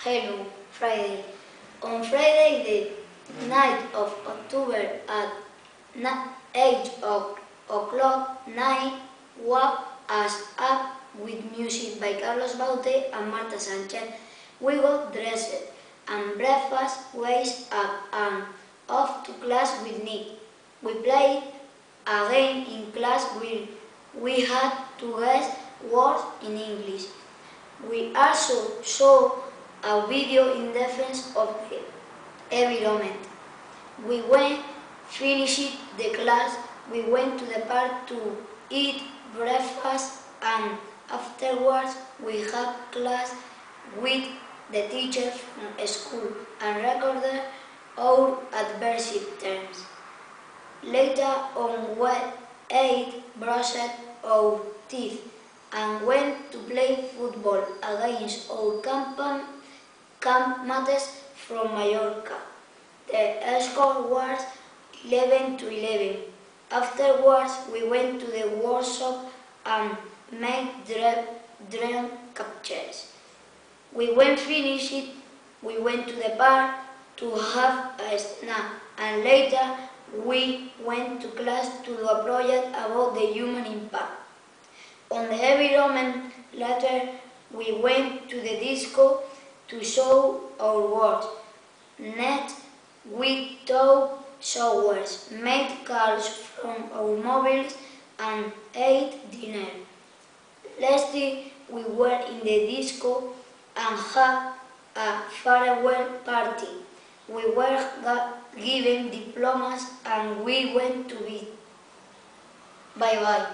Hello, Friday. On Friday, the 9th of October at 8 o'clock, 9 woke us up with music by Carlos Baute and Marta Sanchez. We got dressed and breakfast, wakes up and off to class with Nick. We played a game in class where we had to guess words in English. We also saw a video in defense of the environment. We finished the class, we went to the park to eat breakfast, and afterwards we had class with the teacher from school and recorded our adversity terms. Later on we ate, brushed our teeth, and went to play football against our campmates from Mallorca. The score was 11-11. Afterwards, we went to the workshop and made dream captures. We finished, we went to the park to have a snack, and later we went to class to do a project about the human impact. On the environment, later we went to the disco to show our work. Next, we took showers, made calls from our mobiles, and ate dinner. Lastly, we were in the disco and had a farewell party. We were given diplomas and we went to bed. Bye-bye.